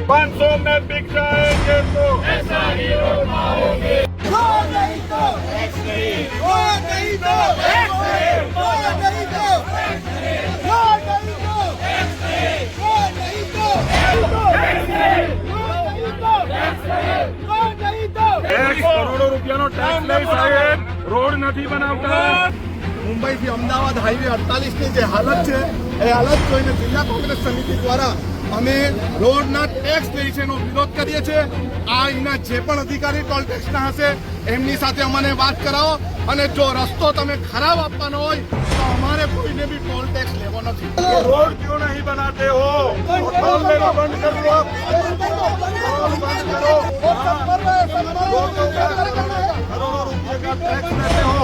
पाँच में बिक जाएंगे तो ऐसा ही रोड मारोगे। नहीं तो नहीं तो नहीं तो करोड़ों रुपया टैक्स नहीं साहेब रोड नहीं बनावता। मुंबई થી અમદાવાદ હાઈવે 48 ની જે હાલત છે એ હાલત જોઈને જિલ્લા કોંગ્રેસ સમિતિ દ્વારા અમે રોડના ટેક્સ લે છે એનો વિરોધ કરીએ છીએ। આ અહીંના જે પણ અધિકારી ટોલ ટેક્સના હશે એમની સાથે અમને વાત કરાવો અને જો રસ્તો તમે ખરાબ આપવાનો હોય તો અમારે કોઈને બી ટોલ ટેક્સ લેવો નથી। रोड क्यों नहीं बनाते हो? टोल लेना बंद कर दो आप। टोल बंद करो। करोड़ों रुपये का टैक्स लेते हो।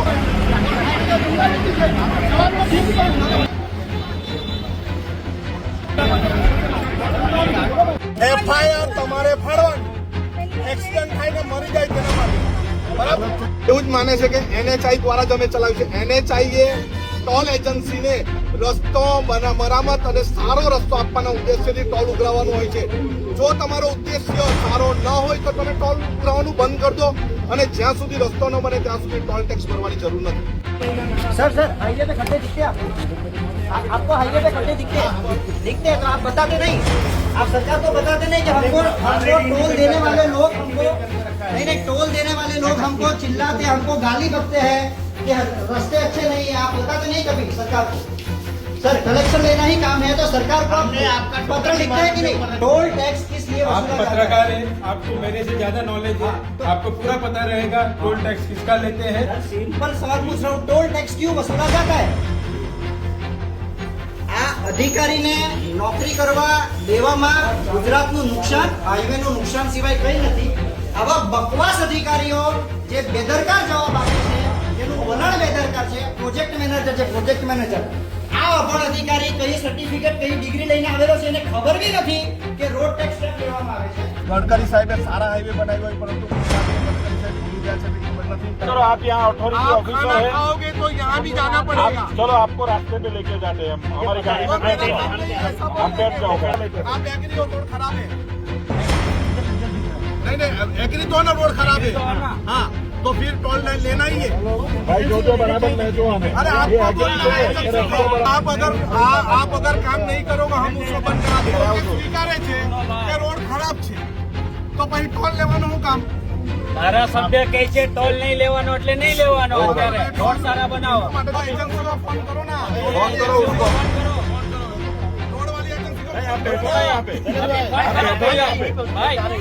એફઆઈઆર તમારે ફાડવાની, એક્સિડન્ટ થાય ને મરી જાય તેના માટે બરાબર એવું જ માને છે કે એનએચઆઈ દ્વારા જ અમે ચલાવ્યું છે। એનએચઆઈ એ ટોલ એજન્સીને રસ્તો મરામત અને સારો રસ્તો આપવાના ઉદ્દેશ્યથી ટોલ ઉઘરાવવાનું હોય છે। જો તમારો ઉદ્દેશ્ય સારો ન હોય તો તમે ટોલ ઉઘરાવવાનું બંધ કરી દો અને જ્યાં સુધી રસ્તો ન બને ત્યાં સુધી ટોલ ટેક્સ ભરવાની જરૂર નથી। सर हाईवे पे खड्डे दिखते हैं आपको हाईवे पे खड्डे दिखते हैं तो आप बताते नहीं। आप सरकार को बताते नहीं कि हमको टोल देने वाले लोग हमको नहीं टोल देने वाले लोग हमको चिल्लाते, हमको गाली बकते हैं कि रास्ते अच्छे नहीं है। आप बताते नहीं कभी सरकार को। सर कलेक्शन लेना ही काम है तो सरकार को आपका पत्र लिखना है कि नहीं? टोल टैक्स किस लिए आप पत्रकार हैं, आपको मेरे से ज्यादा नॉलेज है, आपको पूरा पता रहेगा टोल टैक्स किसका लेते हैं। सिंपल सवाल पूछ रहा हूँ, टोल टैक्स क्यों वसूला जाता है? આ અધિકારીને નોકરી કરવા દેવામાં ગુજરાતનું નુકસાન, હાઈવેનું નુકસાન સિવાય કંઈ નથી। આવા બકવાસ અધિકારીઓ જે બેદરકાર જવાબ આપે છે, જેનું વલણ બેદરકાર છે, પ્રોજેક્ટ મેનેજર આ અભણ અધિકારી કઈ સર્ટિફિકેટ કઈ ડિગ્રી લઈને આવેલો છે એને ખબર બી નથી કે રોડ ટેક્સ કેમ લેવામાં આવે છે। ગડકરી સાહેબે સારા હાઈવે બનાવ્યો હોય પરંતુ ગડકરી સાહેબ ભૂલી ગયા છે કે ખબર નથી। चलो आप यहाँ अथॉरिटी ऑफिसर है, खाओगे तो यहाँ भी जाना पड़ेगा। चलो आपको रास्ते पे लेके जाते हैं हम, हमारी गाड़ी में बैठ जाओ, हम बैठ जाओ। आप एग्री हो रोड खराब है? नहीं एग्री तो ना रोड खराब है। हाँ तो फिर टोल लेना ही है भाई, जो बराबर नहीं जो हमें। अरे आप अगर काम नहीं करोगे हम उसको बंद करा देंगे। स्वीकारे छे કે રોડ ખરાબ છે તો પછી ટોલ લેવાનું શું કામ? ધારાસભ્ય કહે છે ટોલ નહીં લેવાનો એટલે નહીં લેવાનો। અત્યારે રોડ સારા બનાવો। માટે તો એજન્સીનો ફોન કરો ના, फोन करो उसको। રોડ વાળી એજન્સી को। आप बैठो ना यहाँ पे, आप बैठो यहाँ पे। ભાઈ अरे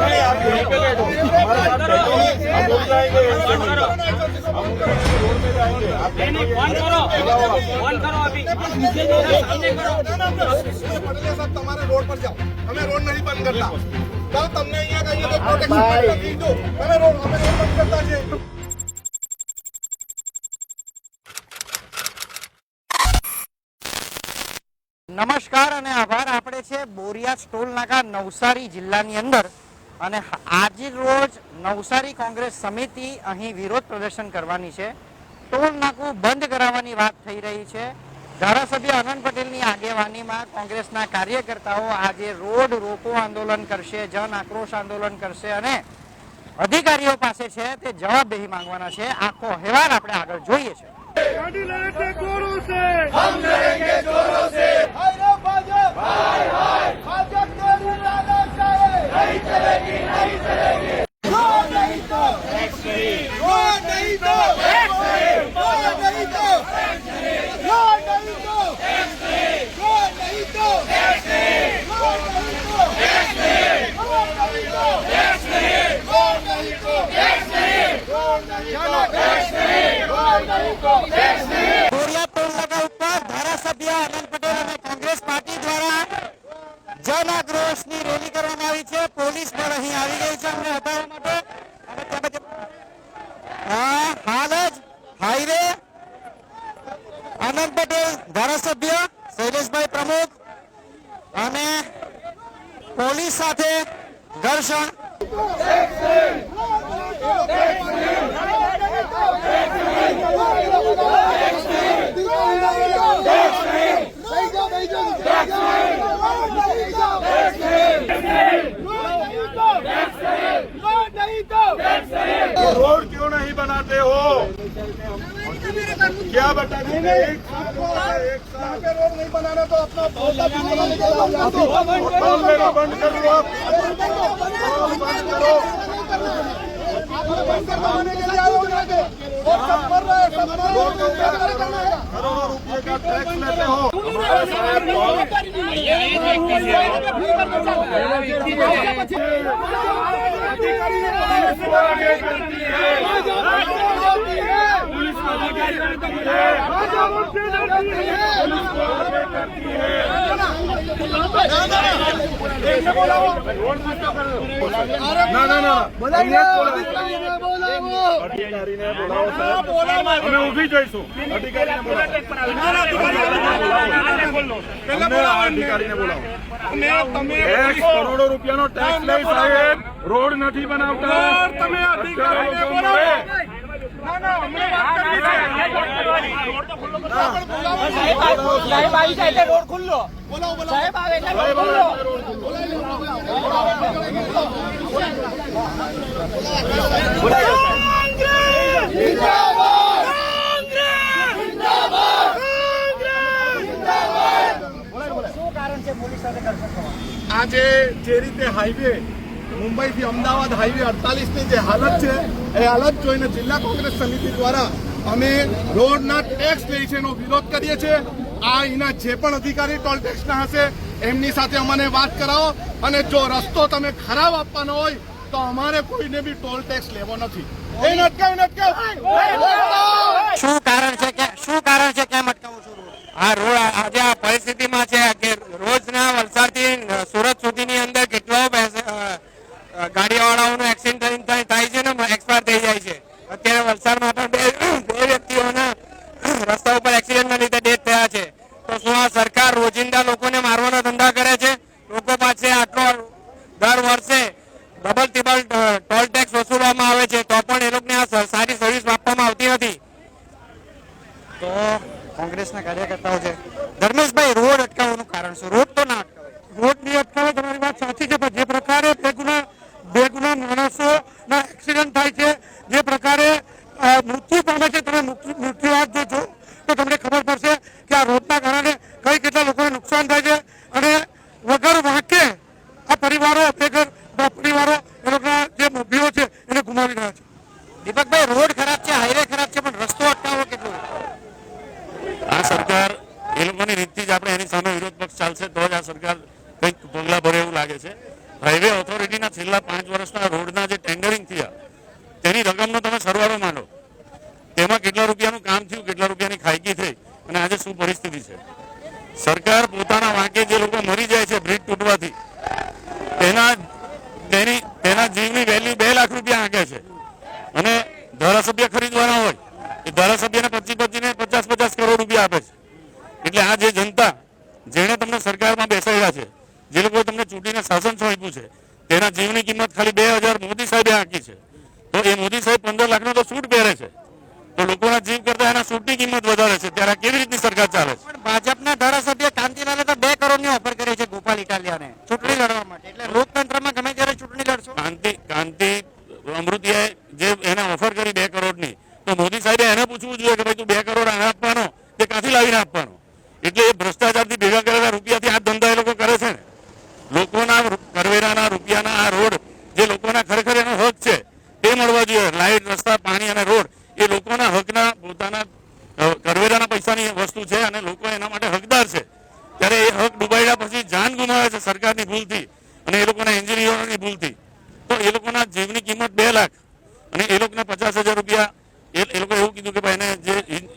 नहीं, आप यहीं पे बैठो, हमारे साथ बैठो, हम बोल जाएंगे फोन करो। हम रोड पे जाएंगे। आप नहीं फोन करो अभी सामने करो। पटेल साहब તમારે રોડ પર જાઓ, અમે રોડ નહીં બંધ કરતા। તો તમને અહીંયા કહીએ તો પ્રોટેક્શન નથી દો, અમે રોડ બંધ કરતા છે। નમસ્કાર અને આભાર। આપણે છે બોરિયાજ ટોલ નાકા નવસારી જિલ્લાની અંદર અને આજે રોજ નવસારી કોંગ્રેસ સમિતિ અહીં વિરોધ પ્રદર્શન કરવાની છે। ટોલ નાકું બંધ કરાવવાની વાત થઈ રહી છે। ધારાસભ્ય આનંદ પટેલની આગેવાનીમાં કોંગ્રેસના કાર્યકર્તાઓ આજે રોડ રોકો આંદોલન કરશે, જન આક્રોશ આંદોલન કરશે અને અધિકારીઓ પાસે છે તે જવાબદેહી માંગવાના છે। આખો અહેવાલ આપણે આગળ જોઈએ છે। गाड़ी लड़ेंगे जोरों से, हम लड़ेंगे जोरों से। हाय रे भाजपा, हाय हाय भाजपा को जिंदाबाद चाहे। नहीं चलेगी, नहीं चलेगी। रोड नहीं तो टैक्स नहीं, रोड नहीं तो टैक्स नहीं, रोड नहीं तो टैक्स नहीं, रोड नहीं तो टैक्स नहीं, रोड नहीं तो टैक्स नहीं, रोड नहीं तो टैक्स नहीं, रोड नहीं तो टैक्स नहीं, रोड नहीं तो टैक्स नहीं, रोड नहीं तो टैक्स नहीं, रोड नहीं तो टैक्स नहीं। બોરિયાજ ટોલ નાકા ઉપર ધારાસભ્ય આનંદ પટેલ અને કોંગ્રેસ પાર્ટી દ્વારા જન આક્રોશની રેલી કરવામાં આવી છે। પોલીસ પણ અહીં આવી ગઈ છે અમને હટાવવા માટે। હાલ જ હાઈવે આનંદ પટેલ ધારાસભ્ય શૈલેષભાઈ પ્રમુખ અને પોલીસ સાથે ઘર્ષણ. रोड क्यों नहीं बनाते हो? क्या बता देंगे? एक साल पे रोड नहीं बनाना तो अपना टोल लेना बंद कर दो आप। टोल बंद करो। करोड़ों रुपए का टैक्स लेते हो। ના ના ના અધિકારીને બોલાવો સાહેબ. અમે ઊભી જઈશું. અધિકારીને બોલાવો. અધિકારીને બોલાવો. ટેક્સ કરોડો રૂપિયાનો ટેક્સ લઈ સાહેબ રોડ નથી બનાવતા. તમે અધિકારીને બોલાવો. સાહેબ આવી જાય એટલે રોડ ખુલ્લો. સાહેબ આવે એટલે રોડ ખુલ્લો. આજે જે રીતે હાઈવે મુંબઈ થી અમદાવાદ હાઈવે 48 ની જે હાલત છે એ હાલત જોઈને જિલ્લા કોંગ્રેસ સમિતિ દ્વારા અમે રોડના ટેક્સ લે છે એનો વિરોધ કરીએ છીએ. આ એના જે પણ અધિકારી ટોલ ટેક્સના હશે એમની સાથે અમને વાત કરાવો અને જો રસ્તો તમે ખરાબ આપવાનો હોય તો અમારે કોઈને બી ટોલ ટેક્સ લેવો નથી. એને અટકાવ. શું કારણ છે કેમ અટકાવો છો? આ રોડ આજે આ પરિસ્થિતિમાં છે કે રોજના વલસાડથી સુરત સુધીની અંદર કેટલો ગાડીવાળાઓનો એક્સિડન્ટ થાય છે ને એક્સપાયર થઈ જાય છે. અત્યારે વલસાડમાં પણ બે વ્યક્તિઓના રસ્તા ઉપર એક્સિડન્ટના લીધે ડેથ થયા છે. તો શું આ સરકાર રોજિંદા લોકોને મારવાના ધંધા કરે છે? લોકો પાસે આટલો દર વર્ષે ડબલ ટિબલ ટોલ ટેક્સ વસૂલવામાં આવે છે તો પણ એ લોકોને આ સારી સર્વિસ આપવામાં આવતી નથી. તો કોંગ્રેસના કાર્યકર્તાઓ છે. ધર્મેશભાઈ, રોડ અટકાવવાનું કારણ શું? રોડ તો ના અટકાવે. રોડ નહીં અટકાવે, તમારી વાત સાચી છે, પણ જે પ્રકારે બે ગુના માણસોના એક્સિડન્ટ થાય છે, જે પ્રકારે મૃત્યુ પામે છે, તમે મૃત્યુઆંક જોજો તો તમને ખબર પડશે કે આ રોડના કારણે કેટલા લોકોને નુકસાન થાય છે અને વગર વાંકે આ પરિવારો એ લોકોના જે મૂવીઓ છે એને ગુમાવી રહ્યા છે. દીપકભાઈ, રોડ ખરાબ છે, હાઈવે ખરાબ છે, પણ રસ્તો અટકાવો કેટલો? આ સરકાર એ લોકોની રીતથી જ આપણે એની સામે વિરોધ પક્ષ ચાલશે તો જ આ સરકાર કંઈક પગલા ભરે એવું લાગે છે. હાઈવે ઓથોરિટીના છેલ્લા 5 વર્ષના રોડના જે ટેન્ડરિંગ થયા તેની રકમનો તમે સરવાળો માંડો, તેમાં કેટલા રૂપિયાનું કામ થયું, કેટલા રૂપિયાની ખાયકી થઈ અને આજે શું પરિસ્થિતિ છે. સરકાર પોતાના વાંકે જે લોકો મરી જાય છે બ્રિજ તૂટવાથી તેના જીવની વેલ્યુ 2 લાખ રૂપિયા આંકે છે અને ધારાસભ્ય ખરીદવાના હોય એ ધારાસભ્યને 50 કરોડ રૂપિયા આપે છે. એટલે આ જે જનતા જેણે તમને સરકારમાં બેસાડ્યા છે, જે લોકોએ તમને ચૂંટીને શાસન સોંપ્યું છે, તેના જીવની કિંમત ખાલી 2000 મોદી સાહેબે આંકી છે. તો એ મોદી સાહેબ 15 લાખનો તો સૂટ પહેરે છે, તો લોકોના જીવ કરતા એના સૂટની કિંમત વધારે છે. ત્યારે કેવી રીતની સરકાર ચાલે છે? પણ ભાજપના ધારાસભ્ય કાંતિલાલે તો 2 કરોડની ઓફર કરી છે ગોપાલ ઇટાલિયાને ચૂંટણી લડવા માટે. એટલે લોકતંત્રમાં ગમે ત્યારે ચૂંટણી લડશો. કાંતિ અમૃતિયાએ જે એને ઓફર કરી 2 કરોડની, તો મોદી સાહેબે એને પૂછવું જોઈએ કે ભાઈ તું 2 કરોડ આને આપવાનો કે ક્યાંથી લાવીને આપવાનો. એટલે એ ભ્રષ્ટાચારથી ભેગા કરેલા રૂપિયાથી આ ધંધા એ લોકો કરે છે ને. લોકોના કરવેરાના રૂપિયાના આ રોડ જે લોકોના ખરેખર એનો હક છે તે મળવા જોઈએ. લાઇટ, રસ્તા, પાણી અને રોડ એ લોકોના હકના પોતાના કરવેરાના પૈસાની વસ્તુ છે અને લોકો એના માટે હકદાર છે. ત્યારે એ હક ડૂબાડ્યા પછી જાન ગુમાવે છે સરકારની ભૂલથી અને એ લોકોના એન્જિનિયરોની ભૂલથી. તો એ લોકોના જીવની કિંમત 2 લાખ અને એ લોકોને 50,000 રૂપિયા. એ લોકો એવું કીધું કે ભાઈ એને જે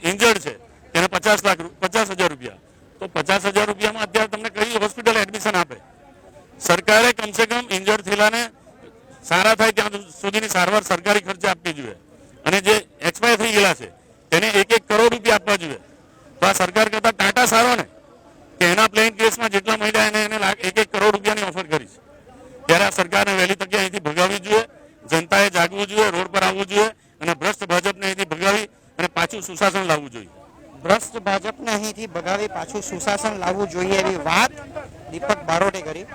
ઇન્જર્ડ છે એને 50,000 રૂપિયા. તો 50,000 રૂપિયામાં અત્યારે તમને કઈ હોસ્પિટલ એડમિશન આપે? સરકારે કમસે કમ ઇન્જર્ડ થયેલાને સારા થાય ત્યાં સુધીની સારવાર સરકારી ખર્ચે આપવી જોઈએ અને જે એક્સપાયર થઈ ગયેલા છે તેને 1-1 કરોડ રૂપિયા આપવા જોઈએ. તો આ સરકાર કરતા ટાટા સારો ને કે એના પ્લેન કેસમાં જેટલા મળ્યા એને 1-1 કરોડ રૂપિયાની ઓફર કરી છે. પાછું સુશાસન લાવવું જોઈએ એવી વાત દીપક બારોટે કરી.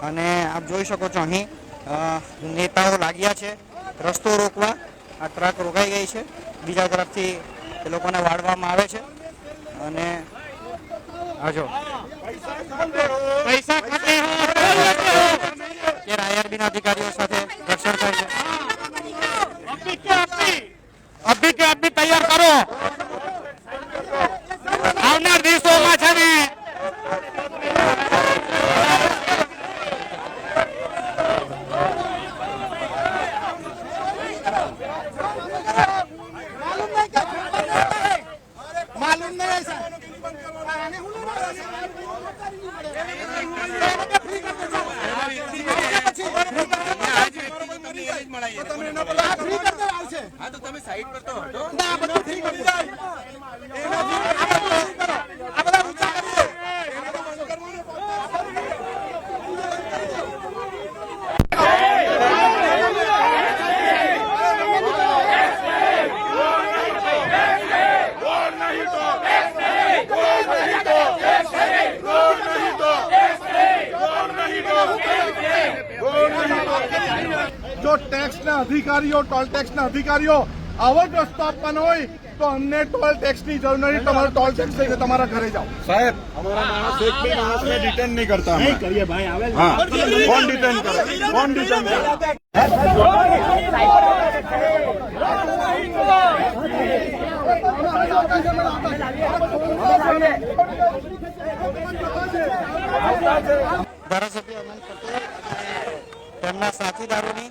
અને આપ જોઈ શકો છો અહીં નેતાઓ લાગ્યા છે રસ્તો રોકવા. આ ટ્રક રોકાઈ ગઈ છે, બીજા તરફથી એ લોકોને વાળવામાં આવે છે. અને આ જો પૈસા ખાતે આઈઆરબીના અધિકારીઓ સાથે ઘર્ષણ થાય છે. અભી કે અભી તૈયાર કરો, આવનાર દિવસોમાં છે ને જો ટેક્સના અધિકારીઓ ટોલ ટેક્સના અધિકારીઓ આવો જ રસ્તો આપવાનો હોય તો અમને ટોલ ટેક્સની જરૂર નથી. તમારો ટોલ ટેક્સ લઈને તમારા ઘરે જાઓ. સાહેબ અમારા માણસ એક બી માણસને ડિટેન નહીં કરતા. નહીં કરીએ ભાઈ. આવે હા, કોણ ડિટેન કરે? કોણ ડિટેન કરે? ધારાસભ્ય અનંત પટેલ તેમના સાથીદારોની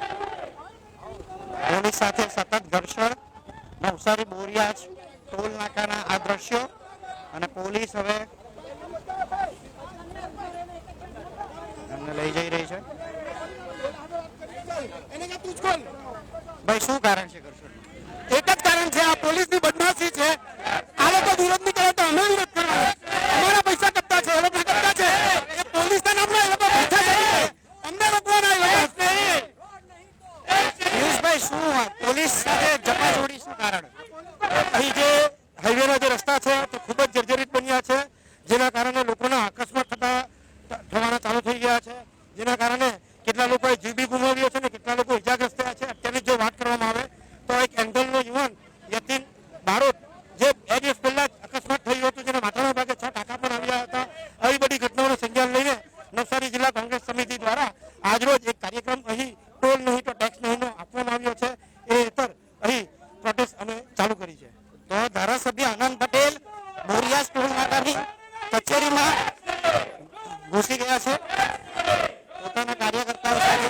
પોલીસ સાથે સતત ઘર્ષણ. નવસારી બોરિયાજ ટોલ નાકાના આ દ્રશ્યો. અને પોલીસ હવે એમને લઈ જઈ રહી છે. ભાઈ શું કારણ છે ઘર્ષણ? એક જ કારણ છે, આ પોલીસની બદમાશી છે. આ લોકો વિરોધ નહીં કરે તો અમે વિરોધ કરવાનો. અમારા પૈસા કપતા છે, એ લોકો કપતા છે. એ પોલીસના નામના એ લોકો બેઠા છે, અમને રોકવાના એ લોકો. પિયુષભાઈ શું પોલીસ સાથે ઝપાઝોડી શું કારણ? અહીં જે હાઈવેના જે રસ્તા છે તે ખૂબ જ જર્જરિત બન્યા છે, જેના કારણે લોકોના અકસ્માત થવાના ચાલુ થઈ ગયા છે, જેના કારણે કેટલા લોકોએ જીવ બી ગુમાવ્યો છે અને કેટલા લોકો ઇજાગ્રસ્ત થયા છે. અત્યારની જો વાત કરવામાં આવે તો એક એંગલનો યુવાન યતીન બારોટ જે 2 દિવસ પહેલા અકસ્માત થયો હતો, જેના માથાના ભાગે 6 ટાંકા પણ આવ્યા હતા. આવી બધી ઘટનાઓને સંજ્ઞાન લઈને નવસારી જિલ્લા કોંગ્રેસ સમિતિ દ્વારા આજરોજ એક કાર્યક્રમ અહીં ટોલ નહીં તો ટેક્સ નહીંનો આપવામાં આવ્યો છે. એ હેઠળ અહીં પ્રોટેસ્ટ અમે ચાલુ કરી છે. તો ધારાસભ્ય અનંત પટેલ બોરિયાજ ટોલ નાકાની કચેરીમાં ઘૂસી ગયા છે પોતાના કાર્યકર્તાઓ સાથે.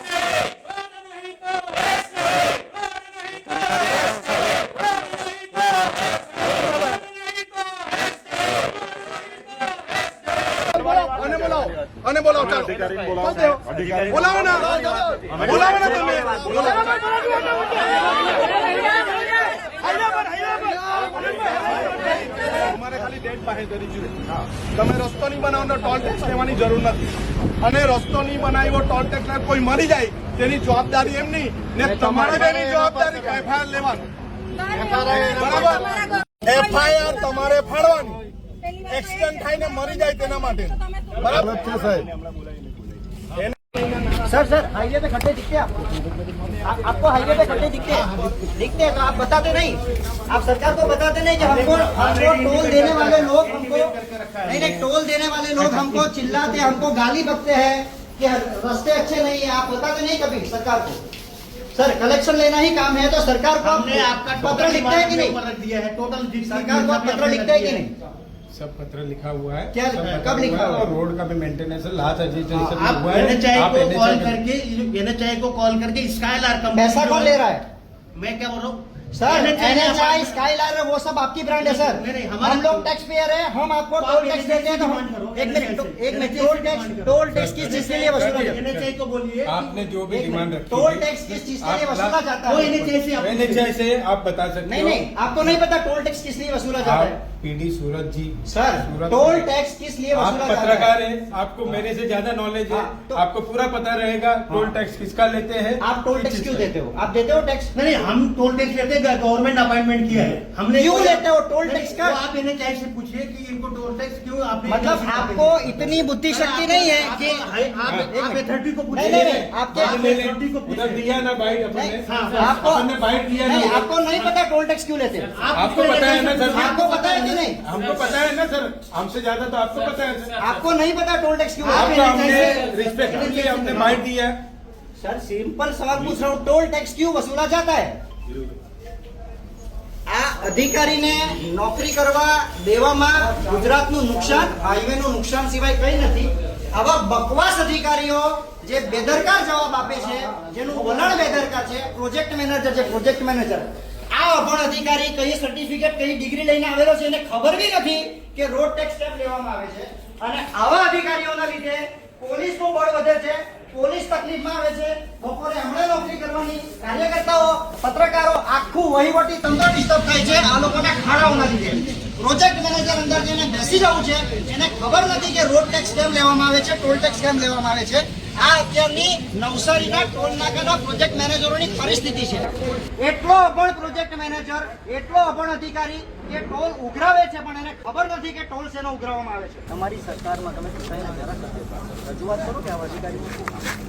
અને બોલાવો ચાલો. બોલાવો ના, બોલાવો ના તમે. તમારે ખાલી ડેટ બાહેધરી જોઈએ. તમે રસ્તો નહીં બનાવવાનો ટોલ ટેક્સ લેવાની જરૂર નથી. અને રસ્તો નહીં બનાવ્યો ટોલ ટેક્સ કોઈ મરી જાય તેની જવાબદારી એમની ને તમારે તેની જવાબદારી એફઆઈઆર લેવાની. બરાબર, એફઆઈઆર તમારે ફાડવાની. એક્સિડન્ટ થાય ને મરી જાય તેના માટે. બરાબર છે સાહેબ. सर हाईवे पे खड्डे दिखते हैं आपको हाईवे पे खड्डे दिखते हैं तो आप बताते नहीं, आप सरकार को बताते नहीं कि हमको टोल देने वाले लोग हमको नहीं टोल देने वाले लोग हमको चिल्लाते, हमको गाली बकते हैं कि रास्ते अच्छे नहीं है. आप बताते नहीं कभी सरकार को. सर कलेक्शन लेना ही काम है तो सरकार को आपका पत्र लिखता है कि नहीं? दिया है टोटल सरकार को पत्र लिखता है कि नहीं? सब पत्र लिखा हुआ है. क्या कब लिखा हुआ है? और रोड का भी मेंटेनेंस लास्ट रजिस्ट्रेशन आप हुआ है. NHAI आप को NHAI कॉल करके NHAI को कॉल करके स्काईलार कंपनी पैसा कौन ले रहा है? मैं क्या बोल रहा हूँ सर, NHAI स्काईलार वो सब आपकी ब्रांड है सर. हम लोग टैक्स पेयर है, हम आपको टोल टैक्स देते हैं. तो एक मिनट टोल टैक्स किस चीज के लिए वसूला जाता है? NHAI को बोलिए आपने जो भी डिमांड रखी टोल टैक्स किस चीज के लिए वसूला जाता है? NHAI से आप बता सकते हो. नहीं आपको नहीं पता टोल टैक्स किस लिए वसूला जाता है? पीडी सूरज जी सर टोल टैक्स किस लिए आप वसूला जाता पत्रकार है? हैं, आपको मेरे से ज्यादा नॉलेज है. तो- आपको पूरा पता रहेगा टोल टैक्स किसका लेते हैं. आप टोल टैक्स क्यों देते हो? आप देते हो टैक्स? नहीं हम टोल टैक्स लेते हमने गवर्नमेंट अपॉइंटमेंट किया है, हमने क्यों लेते हो टोल टैक्स तो का? आप इन्हें चाहे से पूछिए कि इनको टोल टैक्स क्यों आपने मतलब आपको इतनी बुद्धि शक्ति नहीं है कि आप अथॉरिटी को पूछिए। नहीं, आपके अथॉरिटी को उधर दिया ना बाइट अपने, आपको अपने बाइट दिया नहीं, ना। आपको नहीं पता टोल टैक्स क्यों लेते हैं? आपको पता है ना सर? आपको पता है कि नहीं? हमको पता है ना सर, हमसे ज्यादा तो आपको पता है सर। आपको नहीं पता टोल टैक्स क्यों आपको लेते हैं? हमने रिस्पेक्टफुली हमने बाइट दिया है। सर सिंपल सवाल पूछ रहा हूँ, टोल टैक्स क्यों वसूला जाता है? આ અધિકારીને નોકરી કરવા દેવામાં ગુજરાતનું નુકસાન, હાઈવેનું નુકસાન સિવાય કંઈ નથી. આવા બકવાસ અધિકારીઓ જે બેદરકાર જવાબ આપે છે, જેનું વલણ બેદરકાર છે, પ્રોજેક્ટ મેનેજર છે, પ્રોજેક્ટ મેનેજર, આ અભણ અધિકારી કઈ સર્ટિફિકેટ કઈ ડિગ્રી લઈને આવેલો છે એને ખબર બી નથી કે રોડ ટેક્સ કેમ લેવામાં આવે છે. અને આવા અધિકારીઓના લીધે પોલીસનું બળ વધે છે, પોલીસ તકલીફમાં આવે છે. બપોરે હમણાં નોકરી કરવાની કાર્યકર્તાઓ, પત્રકારો, આખું વહીવટી તંત્ર ડિસ્ટર્બ થાય છે આ લોકોના ખાડાઓના લીધે. પ્રોજેક્ટ મેનેજર અંદર જઈને બેસી જવું છે, એને ખબર નથી કે રોડ ટેક્સ કેમ લેવામાં આવે છે, ટોલ ટેક્સ કેમ લેવામાં આવે છે. આ અત્યારની નવસારીના ટોલ નાકાના પ્રોજેક્ટ મેનેજરોની પરિસ્થિતિ છે. એટલો અભણ પ્રોજેક્ટ મેનેજર, એટલો અભણ અધિકારી કે ટોલ ઉઘરાવે છે પણ એને ખબર નથી કે ટોલ શેનો ઉઘરાવવામાં આવે છે. તમારી સરકારમાં તમે ચૂંટાયેલા ધારાસભ્ય રજૂઆત કરો કે આવા અધિકારી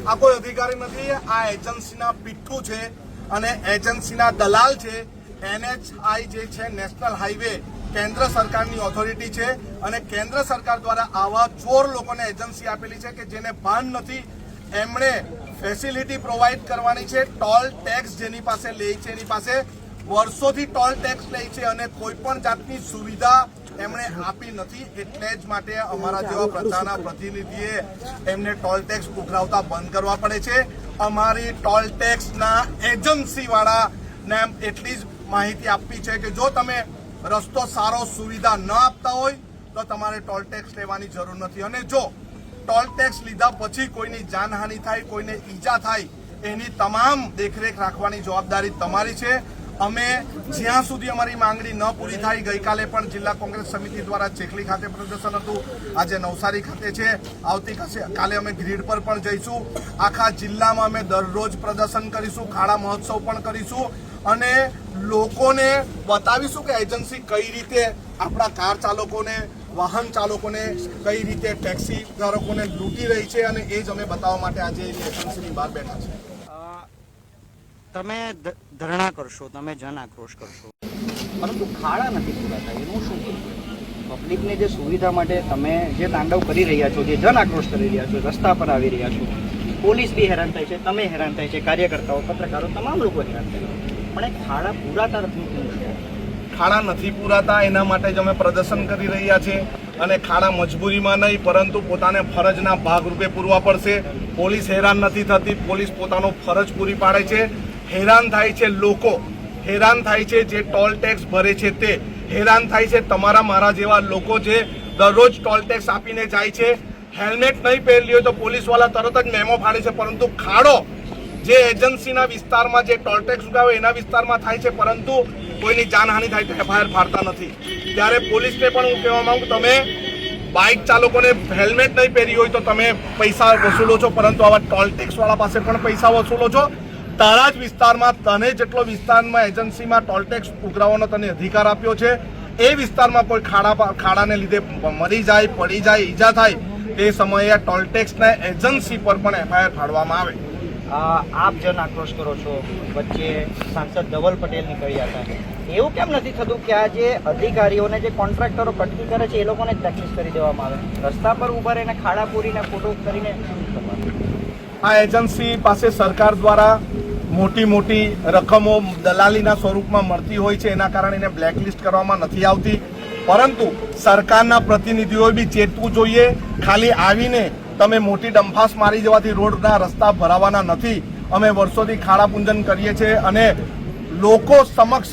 આ કોઈ અધિકારી નથી, આ એજન્સીના પીઠું છે અને એજન્સીના દલાલ છે. NHI જે છે નેશનલ હાઈવે કેન્દ્ર સરકારની ઓથોરિટી છે અને કેન્દ્ર સરકાર દ્વારા આવા ચોર લોકોને એજન્સી આપેલી છે કે જેને ભાન નથી. એમણે ફેસિલિટી પ્રોવાઈડ કરવાની છે. ટોલ ટેક્સ જેની પાસે લે છે એની પાસે વર્ષોથી ટોલ ટેક્સ લે છે અને કોઈ પણ જાતની સુવિધા એમણે આપી નથી. એટલે જ માટે અમારા જેવા પ્રજાના પ્રતિનિધિએ એમને ટોલ ટેક્સ ઉઘરાવતા બંધ કરવા પડે છે. અમારી ટોલ ટેક્સના એજન્સી વાળાને એટલી જ માહિતી આપવી છે કે જો તમે રસ્તો સારો સુવિધા ન આપતા હોય તો તમારે ટોલ ટેક્સ લેવાની જરૂર નથી. અને જો ટોલ ટેક્સ લીધા પછી કોઈની જાનહાનિ થાય, કોઈને ઈજા થાય, એની તમામ દેખરેખ રાખવાની જવાબદારી તમારી છે. અમે જ્યાં સુધી અમારી માંગણી ન પૂરી થાય, ગઈકાલે પણ જિલ્લા કોંગ્રેસ સમિતિ દ્વારા ચેખલી ખાતે પ્રદર્શન હતું, આજે નવસારી ખાતે છે, આવતીકાલે અમે ગ્રીડ પર પણ જઈશું. આખા જિલ્લામાં અમે દરરોજ પ્રદર્શન કરીશું, ખાડા મહોત્સવ પણ કરીશું અને લોકોને બતાવીશું કે એજન્સી કઈ રીતે આપણા કાર ચાલકોને, વાહન ચાલકોને, કઈ રીતે ટેક્સી ચાલકોને લૂંટી રહી છે અને એ જ અમે બતાવવા માટે આજે એજન્સીની બહાર બેઠા છે. તમે ધરણા કરશો, તમે જન આક્રોશ કરશો, પરંતુ ખાડા નથી પૂરાતા, એનું શું કરવું? પબ્લિકને જે સુવિધા માટે તમે જે તાંડવ કરી રહ્યા છો, જે જન આક્રોશ કરી રહ્યા છો, રસ્તા પર આવી રહ્યા છો, પોલીસ બી હેરાન થાય છે, તમે હેરાન થાય છે, કાર્યકર્તાઓ, પત્રકારો, તમામ લોકો હેરાન થાય છે, પણ એ ખાડા પૂરાતા નથી. ખાડા નથી પૂરાતા એના માટે જ અમે પ્રદર્શન કરી રહ્યા છીએ અને ખાડા મજબૂરીમાં નહીં પરંતુ પોતાને ફરજના ભાગરૂપે પૂરવા પડશે. પોલીસ હેરાન નથી થતી, પોલીસ પોતાનો ફરજ પૂરી પાડે છે. હેરાન થાય છે લોકો, હેરાન થાય છે જે ટોલ ટેક્સ ભરે છે તે, હેરાન થાય છે તમારા મારા જેવા લોકો જે દરરોજ ટોલ ટેક્સ આપીને જાય છે. હેલ્મેટ નહીં પહેરેલી હોય તો પોલીસવાળા તરત જ મેમો ફાડે છે, પરંતુ ખાડો જે એજન્સીના વિસ્તારમાં જે ટોલ ટેક્સ ઉગાવે એના વિસ્તારમાં થાય છે પરંતુ કોઈની જાનહાનિ થાય તો FIR ફાડતા નથી. ત્યારે પોલીસને પણ હું કહેવા માંગુ, તમે બાઇક ચાલકોને હેલ્મેટ નહીં પહેરી હોય તો તમે પૈસા વસૂલો છો, પરંતુ આવા ટોલ ટેક્સ વાળા પાસે પણ પૈસા વસૂલો છો. તારા જ વિસ્તારમાં, તને જેટલો વિસ્તારમાં એજન્સીમાં ટોલ ટેક્સ ઉઘરાવવાનો તને અધિકાર આપ્યો છે, એ વિસ્તારમાં કોઈ ખાડાને લીધે મરી જાય, પડી જાય, ઈજા થાય, તે સમયે ટોલ ટેક્સના એજન્સી પર પણ FIR ફાડવામાં આવે. આપ જન આક્રોશ કરો છો, વચ્ચે સાંસદ ધવલ પટેલ નીકળ્યા હતા. એવું કેમ નથી થતું કે આ જે અધિકારીઓને, જે કોન્ટ્રાક્ટરો કટકી કરે છે એ લોકોને જ ટેક્સ કરી દેવામાં આવે, રસ્તા પર ઉભા રહીને ખાડા પૂરીને ફોટો કરીને? આ એજન્સી પાસે સરકાર દ્વારા મોટી રકમો દલાલીના સ્વરૂપમાં મળતી હોય છે, એના કારણે એને બ્લેકલિસ્ટ કરવામાં નથી આવતી. પરંતુ સરકારના પ્રતિનિધિઓએ બી ચેતવું જોઈએ. ખાલી આવીને તમે મોટી ડંફાસ મારી જવાથી રોડના રસ્તા ભરાવાના નથી. અમે વર્ષોથી ખાડા પૂંજન કરીએ છીએ અને લોકો સમક્ષ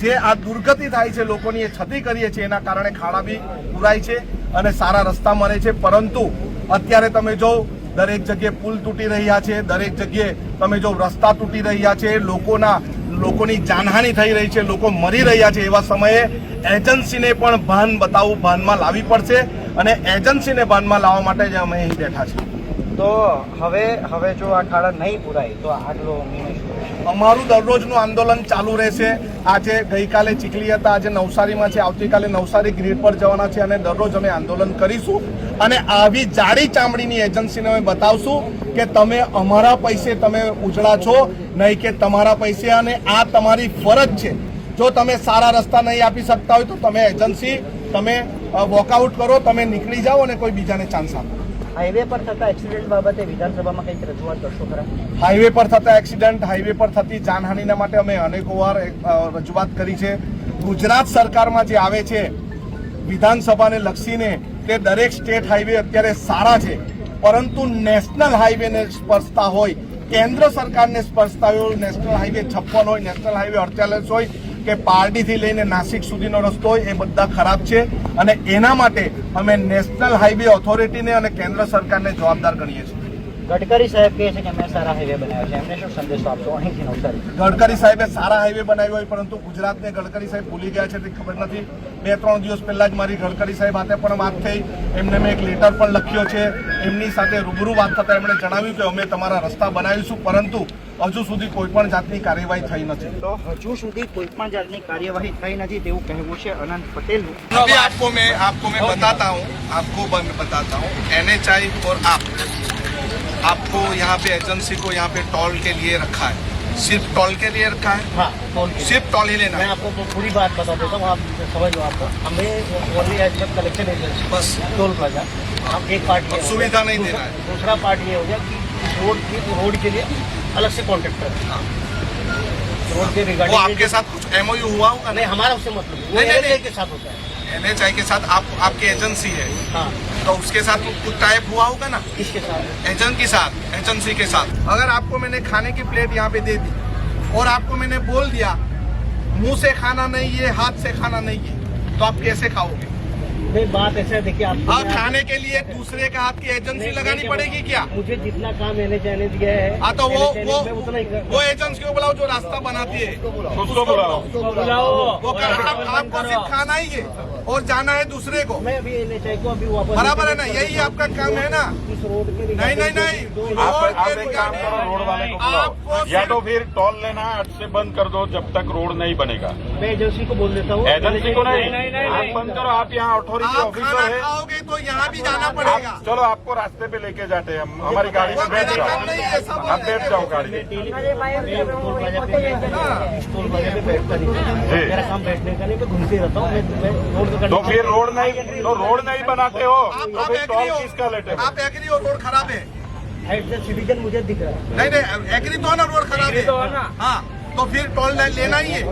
જે આ દુર્ગતિ થાય છે, લોકોની એ છતી કરીએ છીએ, એના કારણે ખાડા બી પૂરાય છે અને સારા રસ્તા મળે છે. પરંતુ અત્યારે તમે જો દરેક જગ્યાએ પુલ તૂટી રહ્યા છે, દરેક જગ્યાએ તમે જો રસ્તા તૂટી રહ્યા છે, લોકોની જાનહાનિ થઈ રહી છે, લોકો મરી રહ્યા છે, એવા સમયે એજન્સીને પણ ભાન બતાવવું, ભાનમાં લાવવી પડશે અને એજન્સીને ભાનમાં લાવવા માટે જ અમે અહીં બેઠા છીએ. તો હવે જો આ ખાડા નહીં પૂરાય તો આગલો નિર્ણય શું રહેશે? અમારું દરરોજનું આંદોલન ચાલુ રહેશે. આજે ગઈકાલે ચીખલી હતા, આજે નવસારીમાં છે, આવતીકાલે નવસારી ગ્રીડ પર જવાના છે અને દરરોજ અમે આંદોલન કરીશું. અને આવી જાડી ચામડીની એજન્સીને અમે બતાવશું કે તમે અમારા પૈસે તમે ઉજળા છો, નહીં કે તમારા પૈસે. અને આ તમારી ફરજ છે. જો તમે સારા રસ્તા નહીં આપી શકતા હોય તો તમે એજન્સી તમે વોકઆઉટ કરો, તમે નીકળી જાઓ અને કોઈ બીજાને ચાન્સ આપો. હાઈવે પર થતા એક્સિડન્ટ બાબતે વિધાનસભામાં કંઈક રજૂઆત કરશો ખરા? હાઈવે પર થતા એક્સિડન્ટ, હાઈવે પર થતી જાનહાનિના માટે અમે અનેકો વાર રજૂઆત કરી છે. ગુજરાત સરકારમાં જે આવે છે વિધાનસભાને લક્ષીને તે દરેક સ્ટેટ હાઈવે અત્યારે સારા છે, પરંતુ નેશનલ હાઈવેને સ્પર્શતા હોય, કેન્દ્ર સરકારને સ્પર્શતા હોય, નેશનલ હાઈવે 56 હોય, નેશનલ હાઈવે 48 હોય કે પારડીથી લઈને નાસિક સુધીનો રસ્તો હોય, એ બધા ખરાબ છે. અને એના માટે અમે નેશનલ હાઈવે ઓથોરિટીને અને કેન્દ્ર સરકારને જવાબદાર ગણીએ છીએ. ગડકરી સાહેબ કહે છે કે મેં સારા હાઈવે બનાવ્યા છે, એમને શું સંદેશો આપશો અહીંથી નવસારી? ગડકરી સાહેબે સારા હાઈવે બનાવ્યો હોય, પરંતુ ગુજરાતને ગડકરી સાહેબ ભૂલી ગયા છે તે ખબર નથી. 2-3 દિવસ પહેલા જ મારી ગડકરી સાહેબ હાથે પણ વાત થઈ. એમને મેં એક લેટર પણ લખ્યો છે. એમની સાથે રૂબરૂ વાત થતા એમણે જણાવ્યું કે અમે તમારા રસ્તા બનાવીશું, પરંતુ હજુ સુધી કોઈ પણ જાતની કાર્યવાહી થઈ નથી. તો હજુ સુધી કોઈ પણ જાતની કાર્યવાહી થઈ નથી તેવું કહેવું છે અનંત પટેલનું. अभी आपको मैं बताता हूँ NHI और आपको यहाँ पे एजेंसी को यहाँ पे टोल के लिए रखा है, सिर्फ टोल के लिए रखा है. हाँ, टोल के लिए. सिर्फ टोल ही लेना मैं है. आपको पूरी बात बता देता हूँ, आप समझ लो. आपको हमें ओनली एज कलेक्शन एजेंसी बस. टोल प्लाजा हम एक पार्ट और सुविधा नहीं दे रहा है. दूसरा पार्ट ये हो गया कि रोड के लिए अलग से कॉन्ट्रैक्टर. रोड के वो रिगार्डिंग आपके साथ कुछ MOU हुआ होगा नहीं, ना? हमारा उससे मतलब नहीं. वो नहीं, नहीं, NHI के साथ होता है. NHI के साथ आपकी एजेंसी है, हाँ, तो उसके साथ कुछ टाइप हुआ होगा ना, किसके साथ? एजेंसी के साथ. अगर आपको मैंने खाने की प्लेट यहाँ पे दे दी और आपको मैंने बोल दिया मुंह से खाना नहीं है, हाथ से खाना नहीं है, तो आप कैसे खाओगे? नहीं, बात ऐसा है, देखिए आप हाँ, खाने के लिए दूसरे का हाथ की एजेंसी लगानी पड़ेगी क्या? मुझे जितना काम NHI ने दिया है, हाँ, तो NHI ने मैं उतना ही वो एजेंसी को बुलाओ जो रास्ता बनाती है. उसको बुलाओ. बुलाओ आपको सिर्फ खाना ही है और जाना है दूसरे को. मैं अभी NHI को अभी वापस बराबर है ना? यही आपका काम है ना? इस रोड के नहीं नहीं नहीं, आप रोड के एक काम करो, रोड वाले को आपको बुलाओ, या तो फिर टोल लेना आज से बंद कर दो जब तक रोड नहीं बनेगा. मैं एजेंसी को बोल देता हूँ. एजेंसी को नहीं, नहीं, आप बंद करो. आप यहाँ अथॉरिटी आप ऑफिसर खाना है. खाओगे तो यहाँ भी जाना पड़ेगा. आप चलो, आपको रास्ते पे लेके जाते हैं हम. हमारी गाड़ी में बैठ मेरा काम जाओ. नहीं है, सब आप बैठ जाओ गाड़ी में. टोल प्लाजा पे बैठता नहीं, मेरा काम बैठने का नहीं, मैं घूमते रहता हूँ. मैं रोड का तो फिर रोड नहीं बनाते हो तो आप फिर टोल एग्री किसका लेते हो? आप एग्री हो रोड खराब है? एज ए सिटीजन मुझे दिख रहा है. नहीं नहीं, एग्री तो है ना, रोड खराब है. हाँ, तो फिर टोल लेना ही है.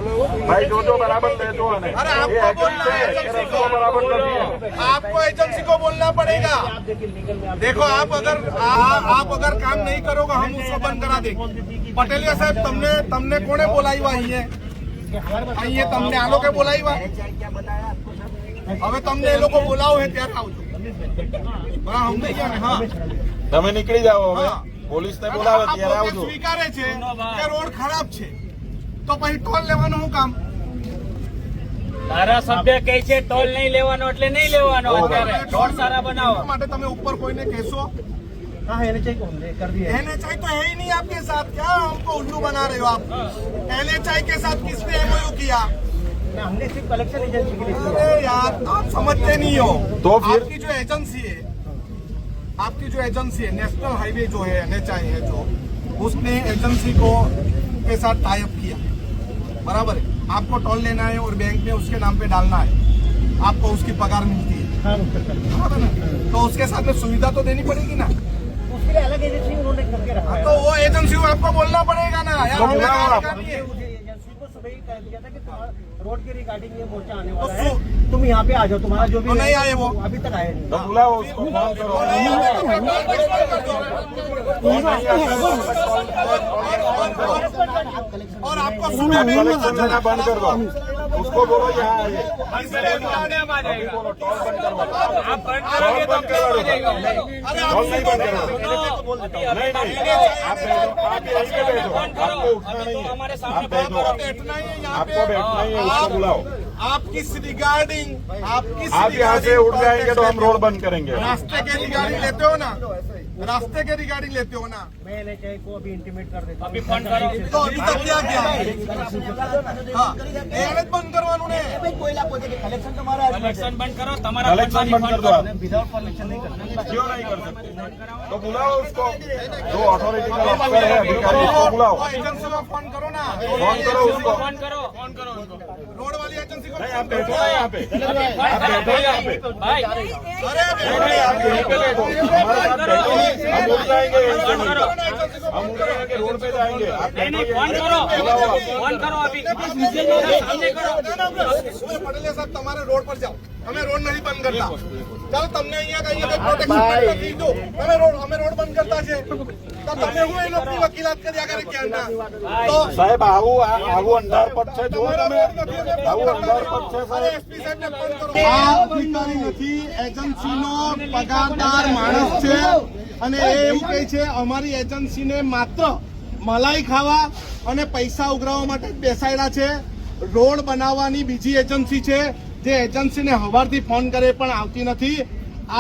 भाई जो बराबर ले दो हमें. अरे आपको बोलना है एजेंसी को, बराबर कर दिया. आपको एजेंसी को बोलना पड़ेगा. आप देखिए लीगल में देखो आप अगर काम नहीं करोगे हम उसको बंद करा देंगे. पटेलिया साहब તમને કોણે બોલાવ્યા અહીંયા તમને આ લોકો બોલાવ્યા? હવે તમને એ લોકો બોલાવો ત્યારે આવજો. હા, સમજી ગયા ને? હા, તમે નીકળી જાઓ હવે. હા. પોલીસ ને બોલાવે આ ત્યારે પોતે આવજો. સ્વીકારે છે કે રોડ ખરાબ છે, તો પછી ટોલ લેવાનું શું કામ? ધારાસભ્ય કહે છે ટોલ નહીં લેવાનો એટલે નહીં લેવાનો. અત્યારે રોડ સારા બનાવો. માટે તમે ઉપર કોઈને કહેશો? हाँ NHI को हमने कर दिया. NHI तो है ही नहीं आपके साथ, क्या हमको उल्लू बना रहे हो आप? NHI के साथ किसने MOU किया? हमने सिर्फ कलेक्शन एजेंसी के लिए किया. अरे यार, आप समझते नहीं हो. तो फिर? आपकी जो एजेंसी है नेशनल हाईवे जो है NHI है जो, उसने एजेंसी को के साथ टाई अप किया, बराबर है? आपको टोल लेना है और बैंक में उसके नाम पे डालना है, आपको उसकी पगार मिलती है, हाँ, बराबर ना? तो उसके साथ में सुविधा तो देनी पड़ेगी ना. उसके लिए अलग एजेंसी उन्होंने करके रखा है. तो वो एजेंसी को आपको बोलना पड़ेगा ना यार. तो हमें बुलाओ क्या आप. करनी है? मुझे एजेंसी को सुबह ही कह दिया था कि तुम्हारा रोड के रिगार्डिंग ये मोर्चा आने वाला तो है, तुम यहाँ पे आ जाओ. तुम्हारा जो भी तो नहीं आए वो. अभी तक आए नहीं. तो बुलाओ उसको, फोन करो. और आपको सुबह में कलेक्शन लेना बंद कर दो. उसको बोलो यहाँ आइए. बोलो टोल बंद करवा. टोल बंद करवा दो. टोल नहीं बंद करवा. नहीं आप बैठो, आप यहीं पे बैठो. आपको उठना नहीं है. आप बैठो. बैठना ही है यहाँ पे. आपको बैठना ही है. उसको बुलाओ. आप किस रिगार्डिंग आप यहाँ से उठ जाएंगे तो हम रोड बंद करेंगे। रास्ते के रिगार्डिंग लेते हो ना, रास्ते के रिगार्डिंग लेते हो ना। अभी फोन करो तो अभी तक क्या किया? हाँ, એને જ બંધ કરવાનું ને। कलेक्शन तुम्हारा कलेक्शन बंद करो तुम्हारा कलेक्शन बंद कर दो आप। विदाउट परमिशन नहीं करना। क्यों नहीं कर सकते? तो बुलाओ उसको, जो अथॉरिटी का अफसर है अधिकारी उसको बुलाओ, वो एजेंसी में फोन करो ना, फोन करो उसको। फोन करो उनको रोड वाली एजेंसी को। नहीं, आप बैठो ना यहाँ पे, आप बैठो यहाँ पे, भाई अरे नहीं, आप यहीं पे बैठो, हमारे साथ बैठो, हम उठ जाएंगे यहीं से नहीं तो। हम उठ जाएंगे, रोड पे जाएंगे, आप नहीं बैठो फोन यहीं करो पे, बुलाओ आप। फोन करो अभी પટેલ સાહેબ તમારે રોડ પર જાઓ, અમે રોડ નહીં બંધ કરતા। ચાલો તમને અહીંયા કહીએ કે પ્રોટેક્શન નથી દીધું, અમે રોડ બંધ કરતા છે તો તમે હું એ લોકોની વકીલાત કર્યા કરે ક્યાં ના? તો સાહેબ આવું અંધારપટ છે, જો તમે આવું અંધારપટ છે સાહેબ। એસપી સાહેબને ફોન કરો। આ અધિકારી નથી, એજન્સીનો પગારદાર માણસ છે અને એ એવું કહે છે અમારી એજન્સીને માત્ર મલાઈ ખાવા અને પૈસા ઉઘરાવવા માટે જ બેસાડ્યા છે। રોડ બનાવવાની બીજી એજન્સી છે જે એજન્સીને હવારથી ફોન કરે પણ આવતી નથી।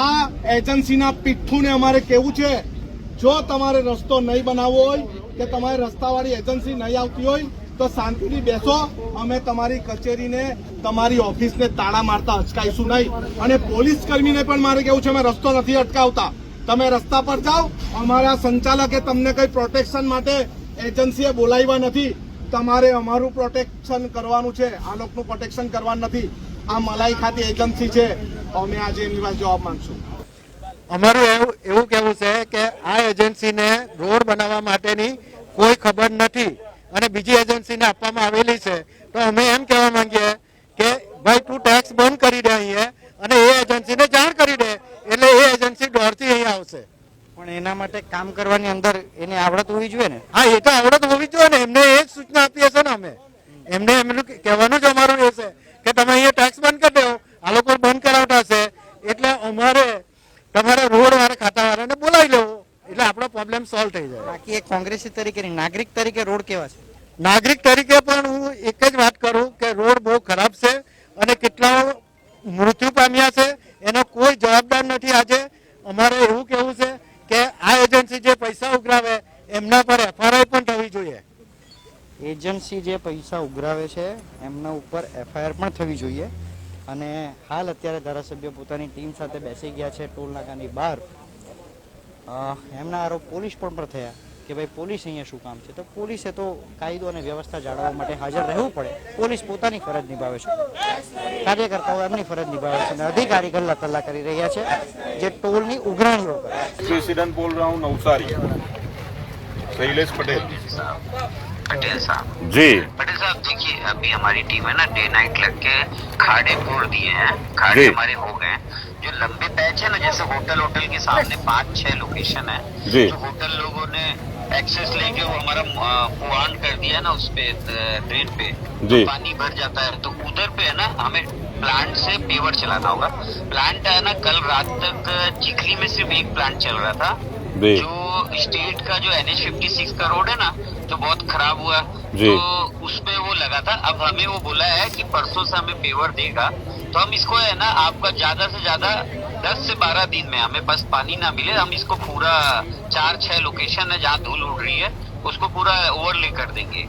આ એજન્સીના પીઠુને અમારે કેવું છે, જો તમારે રસ્તો નહીં બનાવવો હોય કે તમારે રસ્તાવાળી એજન્સી નહીં આવતી હોય તો શાંતિથી બેસો, અમે તમારી કચેરીને તમારી ઓફિસને તાળા મારતા અચકાઈશું નહીં। અને પોલીસ કર્મીને પણ મારે કેવું છે અમે રસ્તો નથી અટકાવતા, તમે રસ્તા પર જાઓ, અમારા સંચાલકે તમને કઈ પ્રોટેક્શન માટે એજન્સીએ બોલાવ્યા નથી, તમારે અમારું પ્રોટેક્શન કરવાનું છે, આ લોકોનું પ્રોટેક્શન કરવાનું નથી। આ મલાઈ ખાતી એજન્સી છે, અમે આજે એની પાસે જવાબ માંગશું। અમારું એવું કહેવું છે કે આ એજન્સીને રોડ બનાવવા માટેની કોઈ ખબર નથી અને બીજી એજન્સીને આપવામાં આવેલી છે, તો અમે એમ કહેવા માંગીએ કે ભાઈ તું ટેક્સ બંધ કરી દે અહીંયા અને એ એજન્સીને જાણ કરી દે એટલે એ એજન્સી દોડતી અહીં આવશે। પણ એના માટે કામ કરવાની અંદર એને આવડત હોવી જોઈએ ને। હા, એ તો આવડત હોવી જોઈએ ને, એમને એ જ સૂચના આપી હશે ને અમે એમને એમનું કહેવાનું જ અમારું એ છે કે તમે અહીંયા ટેક્સ બંધ કરી દો, આ લોકો બંધ કરાવતા હશે એટલે અમારે તમારે રોડ વાળા ખાતા વાળાને બોલાવી લેવો એટલે આપણો પ્રોબ્લેમ સોલ્વ થઈ જાય। બાકી એક કોંગ્રેસી તરીકે નહીં, નાગરિક તરીકે રોડ કેવા છે? નાગરિક તરીકે પણ હું એક જ વાત કરું કે રોડ બહુ ખરાબ છે અને કેટલા મૃત્યુ પામ્યા છે એનો કોઈ જવાબદાર નથી। આજે અમારે એવું કહેવું છે કે આ એજન્સી જે પૈસા ઉઘરાવે એમના પર એફઆરઆઈ પણ થવી જોઈએ। એજન્સી જે પૈસા ઉઘરાવે છે એમના ઉપર એફઆઈઆર પણ થવી જોઈએ। અને હાલ અત્યારે ધારાસભ્ય પોતાની ટીમ સાથે બેસી ગયા છે ટોલ નાકાની બહાર। એમના આરોપ પોલીસ પર થયા કે ભાઈ પોલીસ અહીંયા શું કામ છે, તો પોલીસે તો કાયદો અને વ્યવસ્થા જાળવવા માટે હાજર રહેવું પડે, પોલીસ પોતાની ફરજ નિભાવે છે, કાર્યકર્તાઓ એમની ફરજ નિભાવે છે અને અધિકારી ગલ્લા તલ્લા કરી રહ્યા છે જે ટોલની ઉઘરાણીઓ કરે। प्रेसिडेंट बोल रहा हूँ नवसारी, शैलेश पटेल। पटेल साहब जी पटेल साहब देखिए, अभी हमारी टीम है ना डे नाइट लग के खाड़े पूर दिए हैं, खाड़े जी। हमारे हो गए हैं। जो लंबे पैच है ना, जैसे होटल के सामने 5-6 लोकेशन है, जी। जो होटल लोगों ने एक्सेस लेके वो हमारा पुआन कर दिया है ना, उस पे ड्रेन पे जी। तो पानी भर जाता है, तो उधर पे है ना हमें प्लांट से पेवर चलाना होगा। प्लांट है ना, कल रात तक चिखली में सिर्फ एक प्लांट चल रहा था। जी। जो स्टेट का जो NH56 का रोड है ना, जो बहुत खराब हुआ, जी। तो उसपे वो लगा था। अब हमें वो बोला है कि परसों से हमें पेवर देगा, तो हम इसको है ना आपका ज्यादा से ज्यादा 10 से 12 दिन में, हमें बस पानी ना मिले, हम इसको पूरा 4-6 लोकेशन है जहाँ धूल उड़ रही है उसको पूरा ओवरले कर देंगे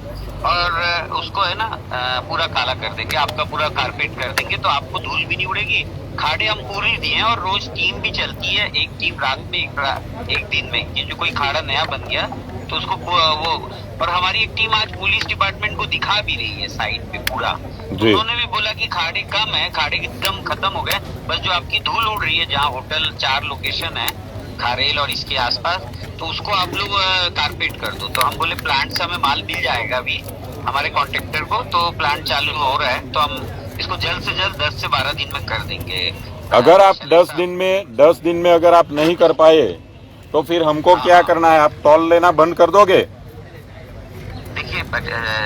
और उसको है ना पूरा काला कर देंगे, आपका पूरा कारपेट कर देंगे, तो आपको धूल भी नहीं उड़ेगी। खाड़े हम पूरी दिए हैं और रोज टीम भी चलती है, एक टीम रात में एक दिन में, कि जो कोई खाड़ा नया बन गया तो उसको वो, और हमारी एक टीम आज पुलिस डिपार्टमेंट को दिखा भी रही है साइड पे पूरा। तो उन्होंने भी बोला कि खाड़े कम है, खाड़े एकदम खत्म हो गए, बस जो आपकी धूल उड़ रही है जहाँ होटल 4 लोकेशन है खारेल और इसके आसपास, तो उसको आप लोग कारपेट कर दो। तो हम बोले प्लांट से हमें माल मिल जाएगा अभी हमारे कॉन्ट्रेक्टर को, तो प्लांट चालू हो रहा है, तो हम इसको जल्द से जल्द 10 से 12 दिन में कर देंगे। अगर आप 10 दिन में अगर आप नहीं कर पाए तो फिर हमको क्या करना है? आप टोल लेना बंद कर दोगे? देखिए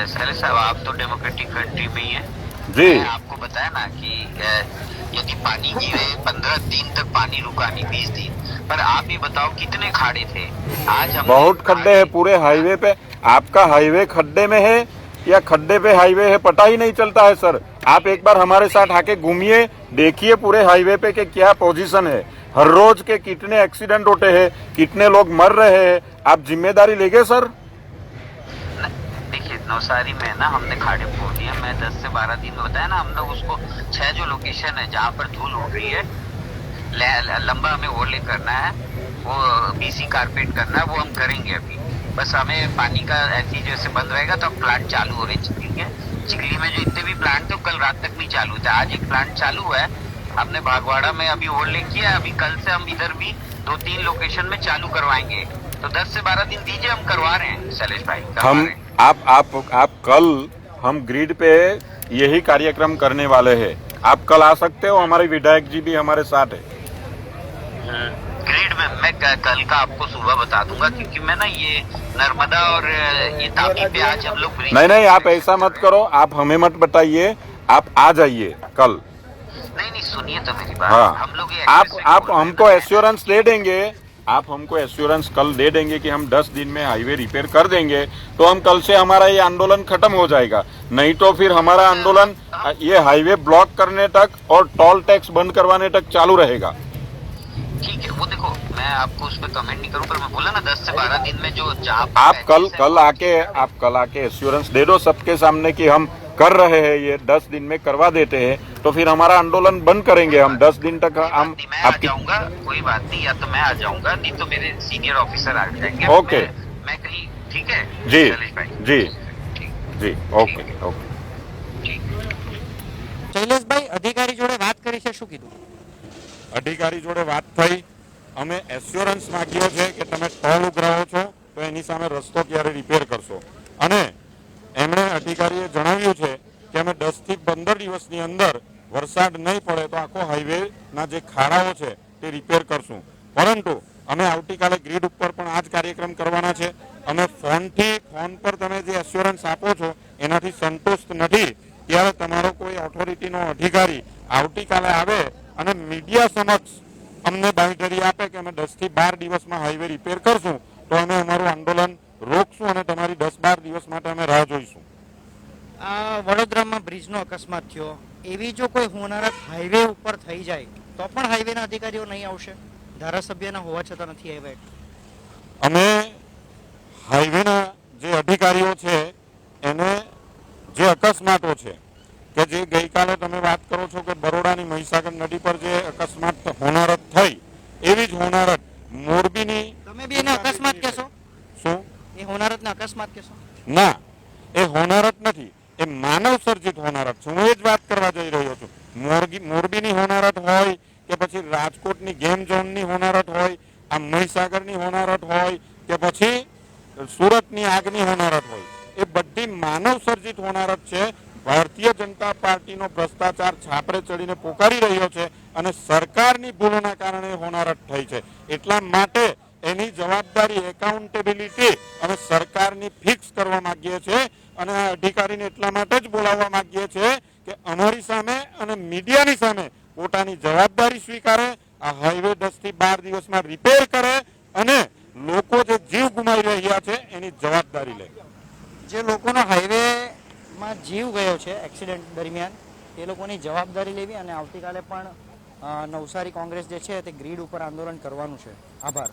शैलेश साहब, आप तो डेमोक्रेटिक कंट्री में ही है जी। मैं आपको बताया ना कि यदि पानी गिरे 15 दिन तक पानी रुका नहीं, 20 दिन, पर आप ही बताओ कितने खाड़े थे आज हम। बहुत खड्डे हैं पूरे हाईवे पे। आपका हाईवे खड्डे में है या खड्डे पे हाईवे है, पता ही नहीं चलता है सर। आप एक बार हमारे साथ आके घूमिए, देखिए पूरे हाईवे पे के क्या पोजीशन है, हर रोज के कितने एक्सीडेंट होते हैं, कितने लोग मर रहे हैं, आप जिम्मेदारी लेंगे सर? देखिए नौसारी में ना हमने खाड़े फोड़ दिए, मैं 10 से 12 दिन बताया ना, हम लोग उसको 6 जो लोकेशन है जहाँ पर धूल उड़ रही है, लंबा हमें ओवरले करना है, वो बीसी कारपेट करना है, वो हम करेंगे अभी। बस हमें पानी का ऐसी जैसे बंद रहेगा तो अब प्लांट चालू हो रहे हैं। चिखली में जो इतने भी प्लांट थे कल रात तक नहीं चालू थे, आज एक प्लांट चालू है, हमने भागवाड़ा में अभी ओवरले किया है, अभी कल से हम इधर भी 2-3 लोकेशन में चालू करवाएंगे। तो 10 से 12 दिन दीजिए, हम करवा रहे हैं शैलेश भाई। हम आप कल हम ग्रिड पे यही कार्यक्रम करने वाले हैं, आप कल आ सकते हो, हमारे विधायक जी भी हमारे साथ है। ग्रिड में मैं कल का आपको सुबह बता दूंगा, क्योंकि मैं ना ये नर्मदा और ये तापी पे आज हम लोग नहीं आप ऐसा मत करो, आप हमें मत बताइए, आप आ जाइए कल। नहीं सुनिए तो मेरी बात। हाँ, हम लोग आप हमको एश्योरेंस दे देंगे, आप हमको एश्योरेंस कल दे देंगे कि हम 10 दिन में हाईवे रिपेयर कर देंगे, तो हम कल से हमारा ये आंदोलन खत्म हो जाएगा। नहीं तो फिर हमारा आंदोलन ये हाईवे ब्लॉक करने तक और टोल टैक्स बंद करवाने तक चालू रहेगा। ठीक है, वो देखो मैं आपको उस पर कमेंट नहीं करूँ, पर मैं बोला ना 10 से 12 दिन में जो जहाँ आप कल आके एश्योरेंस दे दो सबके सामने कि हम कर रहे हैं, ये 10 दिन में करवा देते हैं, तो फिर हमारा आंदोलन बंद करेंगे हम 10 दिन तक। हम मैं आ जाऊंगा, कोई बात नहीं, या तो मैं आ जाऊंगा, नहीं तो मेरे सीनियर ऑफिसर आ जाएंगे। ओके, मैं कहीं, ठीक है जी शैलेश भाई, जी ठीक, जी, ओके ओके। ठीक। શૈલેષભાઈ અધિકારી જોડે વાત કરી છે, શું કીધું? અધિકારી જોડે વાત થઈ, અમે એશ્યોરન્સ માંગ્યો છે કે તમે ટોલ ઉઘરાવો છો તો એની સામે રસ્તો ક્યારે રિપેર કરશો, અને એમણે અધિકારીએ જણાવ્યું છે કે અમે 10 થી 15 દિવસની અંદર વરસાદ નહીં પડે તો આખો હાઈવેના જે ખાડાઓ છે તે રિપેર કરશું, પરંતુ અમે આવતીકાલે ગ્રીડ ઉપર પણ આ જ કાર્યક્રમ કરવાના છે। અમે ફોન પર તમે જે એશ્યોરન્સ આપો છો એનાથી સંતુષ્ટ નથી, ત્યારે તમારો કોઈ ઓથોરિટીનો અધિકારી આવતીકાલે આવે અને મીડિયા સમક્ષ અમને બાંયધરી આપે કે અમે 10 થી 12 દિવસમાં હાઈવે રિપેર કરશું, તો અમે અમારું આંદોલન રોકશું અને તમારી 10-12 દિવસ માટે અમે રાહ જોઈશું। આ વડોદરામાં બ્રિજનો અકસ્માત થયો, એવી જો કોઈ હોનારત હાઈવે ઉપર થઈ જાય તો પણ હાઈવેના અધિકારીઓ નહીં આવશે? ધારાસભ્યના હોવા છતાં નથી આવ્યા? અમે હાઈવેના જે અધિકારીઓ છે એને જે અકસ્માતો છે કે જે ગઈકાલે તમે વાત કરો છો કે બરોડાની મહીસાગર નદી પર જે અકસ્માત હોનારત થઈ, એવી જ હોનારત મોરબીની, તમે બી એને અકસ્માત કહેશો? શું એ હોનારતને અકસ્માત કહેશો? ના, એ હોનારત નથી, એ માનવ સર્જિત હોનારત છે। હું એ જ વાત કરવા જઈ રહ્યો છું। મોરબીની હોનારત હોય કે પછી રાજકોટની ગેમ ઝોનની હોનારત હોય, આ મહીસાગરની હોનારત હોય કે પછી સુરતની આગની હોનારત હોય, એ બધી માનવ સર્જિત હોનારત છે। ભારતીય જનતા પાર્ટીનો ભ્રષ્ટાચાર છાપરે ચડીને પોકારી રહ્યો છે અને સરકારની ભૂલોના કારણે હોનારત થઈ છે। એટલા માટે એની જવાબદારી, એકાઉન્ટેબિલિટી અમે સરકારની ફિક્સ કરવા માંગીએ છીએ અને આ અધિકારીને એટલા માટે જ બોલાવવા માંગીએ છીએ કે અમારી સામે અને મીડિયાની સામે પોતાની જવાબદારી સ્વીકારે, આ હાઈવે 10 થી 12 દિવસમાં રિપેર કરે અને લોકો જે જીવ ગુમાવી રહ્યા છે એની જવાબદારી લે। જે લોકોનો હાઈવેમાં જીવ ગયો છે એક્સિડન્ટ દરમિયાન, એ લોકોની જવાબદારી લેવી અને આવતીકાલે પણ નવસારી કોંગ્રેસ જે છે તે ગ્રીડ ઉપર આંદોલન કરવાનું છે। આભાર।